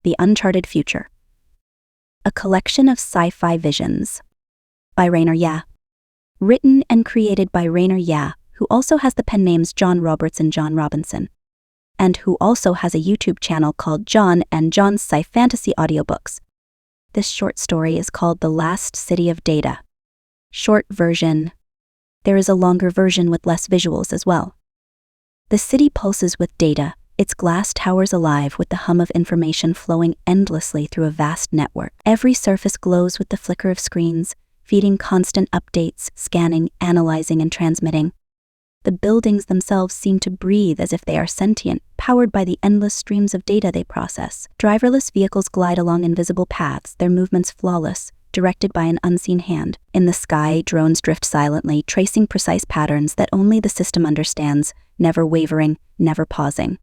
The Uncharted Future. A collection of sci-fi visions. By Rainer Yeh. Written and created by Rainer Yeh, who also has the pen names John Roberts and John Robinson, and who also has a YouTube channel called John and John's Sci-Fantasy Audiobooks. This short story is called The Last City of Data. Short version. There is a longer version with less visuals as well. The city pulses with data, its glass towers alive with the hum of information flowing endlessly through a vast network. Every surface glows with the flicker of screens, feeding constant updates, scanning, analyzing, and transmitting. The buildings themselves seem to breathe as if they are sentient, powered by the endless streams of data they process. Driverless vehicles glide along invisible paths, their movements flawless, directed by an unseen hand. In the sky, drones drift silently, tracing precise patterns that only the system understands, never wavering, never pausing.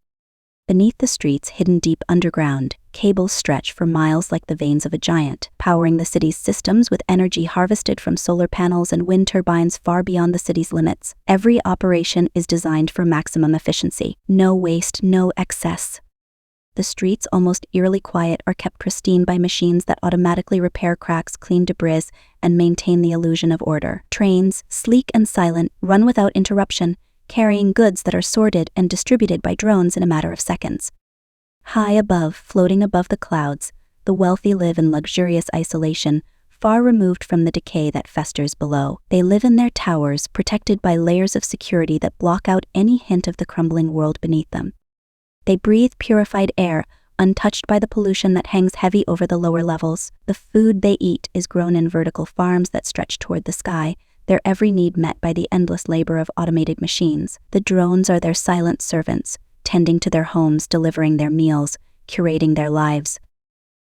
Beneath the streets, hidden deep underground, cables stretch for miles like the veins of a giant, powering the city's systems with energy harvested from solar panels and wind turbines far beyond the city's limits. Every operation is designed for maximum efficiency. No waste, no excess. The streets, almost eerily quiet, are kept pristine by machines that automatically repair cracks, clean debris, and maintain the illusion of order. Trains, sleek and silent, run without interruption, carrying goods that are sorted and distributed by drones in a matter of seconds. High above, floating above the clouds, the wealthy live in luxurious isolation, far removed from the decay that festers below. They live in their towers, protected by layers of security that block out any hint of the crumbling world beneath them. They breathe purified air, untouched by the pollution that hangs heavy over the lower levels. The food they eat is grown in vertical farms that stretch toward the sky, their every need met by the endless labor of automated machines. The drones are their silent servants, tending to their homes, delivering their meals, curating their lives.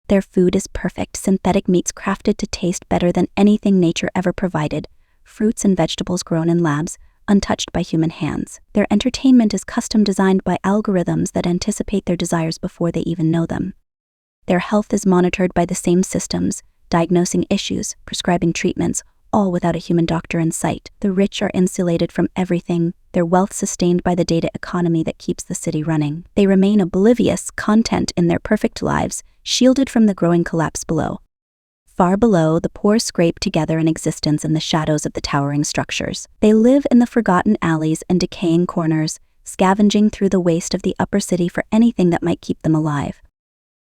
Their food is perfect, synthetic meats crafted to taste better than anything nature ever provided, fruits and vegetables grown in labs, untouched by human hands. Their entertainment is custom designed by algorithms that anticipate their desires before they even know them. Their health is monitored by the same systems, diagnosing issues, prescribing treatments, all without a human doctor in sight. The rich are insulated from everything, their wealth sustained by the data economy that keeps the city running. They remain oblivious, content in their perfect lives, shielded from the growing collapse below. Far below, the poor scrape together an existence in the shadows of the towering structures. They live in the forgotten alleys and decaying corners, scavenging through the waste of the upper city for anything that might keep them alive.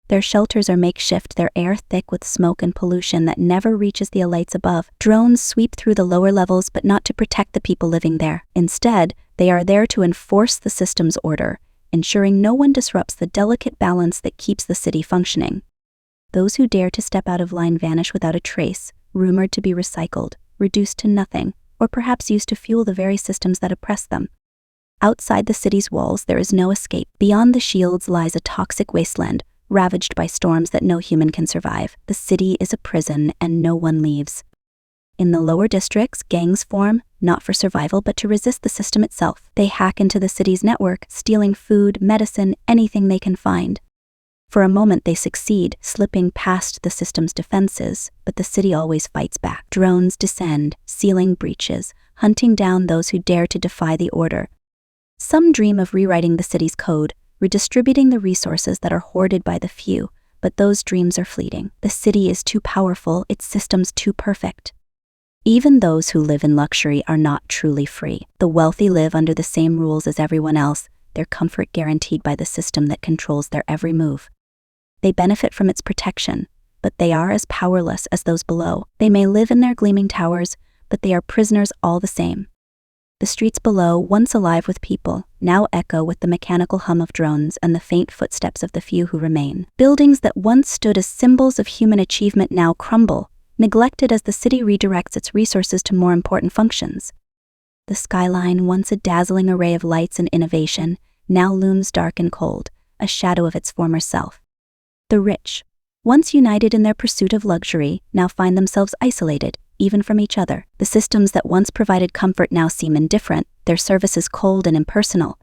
Their shelters are makeshift, their air thick with smoke and pollution that never reaches the elites above. Drones sweep through the lower levels, but not to protect the people living there. Instead, they are there to enforce the system's order, ensuring no one disrupts the delicate balance that keeps the city functioning. Those who dare to step out of line vanish without a trace, rumored to be recycled, reduced to nothing, or perhaps used to fuel the very systems that oppress them. Outside the city's walls, there is no escape. Beyond the shields lies a toxic wasteland, ravaged by storms that no human can survive. The city is a prison, and no one leaves. In the lower districts, gangs form, not for survival but to resist the system itself. They hack into the city's network, stealing food, medicine, anything they can find. For a moment they succeed, slipping past the system's defenses, but the city always fights back. Drones descend, sealing breaches, hunting down those who dare to defy the order. Some dream of rewriting the city's code, redistributing the resources that are hoarded by the few, but those dreams are fleeting. The city is too powerful, its systems too perfect. Even those who live in luxury are not truly free. The wealthy live under the same rules as everyone else, their comfort guaranteed by the system that controls their every move. They benefit from its protection, but they are as powerless as those below. They may live in their gleaming towers, but they are prisoners all the same. The streets below, once alive with people, now echo with the mechanical hum of drones and the faint footsteps of the few who remain. Buildings that once stood as symbols of human achievement now crumble, neglected as the city redirects its resources to more important functions. The skyline, once a dazzling array of lights and innovation, now looms dark and cold, a shadow of its former self. The rich, once united in their pursuit of luxury, now find themselves isolated, even from each other. The systems that once provided comfort now seem indifferent, their services cold and impersonal.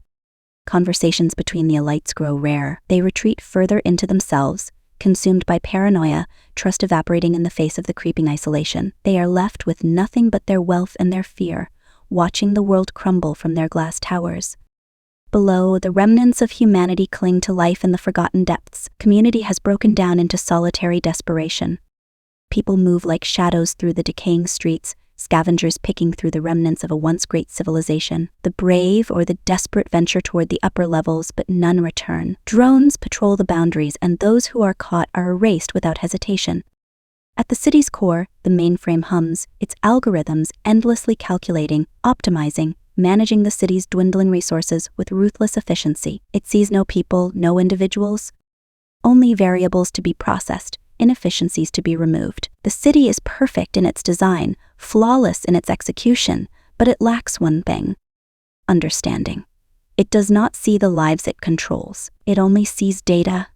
Conversations between the elites grow rare. They retreat further into themselves, consumed by paranoia, trust evaporating in the face of the creeping isolation. They are left with nothing but their wealth and their fear, watching the world crumble from their glass towers. Below, the remnants of humanity cling to life in the forgotten depths. Community has broken down into solitary desperation. People move like shadows through the decaying streets, scavengers picking through the remnants of a once great civilization. The brave or the desperate venture toward the upper levels, but none return. Drones patrol the boundaries, and those who are caught are erased without hesitation. At the city's core, the mainframe hums, its algorithms endlessly calculating, optimizing, managing the city's dwindling resources with ruthless efficiency. It sees no people, no individuals, only variables to be processed, inefficiencies to be removed. The city is perfect in its design, flawless in its execution, but it lacks one thing: understanding. It does not see the lives it controls. It only sees data.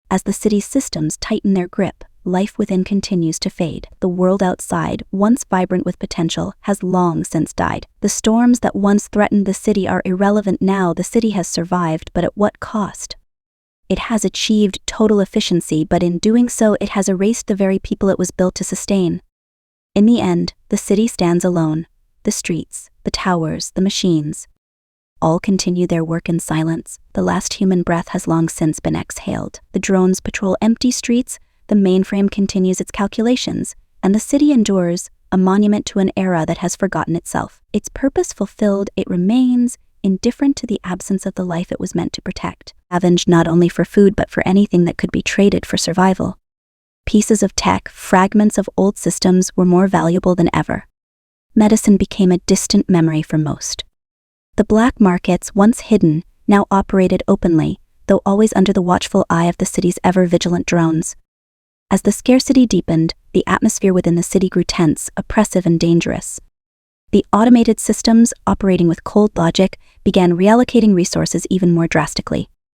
As the city's systems tighten their grip, life within continues to fade. The world outside, once vibrant with potential, has long since died. The storms that once threatened the city are irrelevant now. The city has survived, but at what cost? It has achieved total efficiency, but in doing so it has erased the very people it was built to sustain. In the end, the city stands alone. The streets, the towers, the machines, all continue their work in silence. The last human breath has long since been exhaled. The drones patrol empty streets, the mainframe continues its calculations, and the city endures, a monument to an era that has forgotten itself. Its purpose fulfilled, it remains indifferent to the absence of the life it was meant to protect. Scavenged not only for food but for anything that could be traded for survival. Pieces of tech, fragments of old systems were more valuable than ever. Medicine became a distant memory for most. The black markets, once hidden, now operated openly, though always under the watchful eye of the city's ever-vigilant drones. As the scarcity deepened, the atmosphere within the city grew tense, oppressive, and dangerous. The automated systems, operating with cold logic, began reallocating resources even more drastically.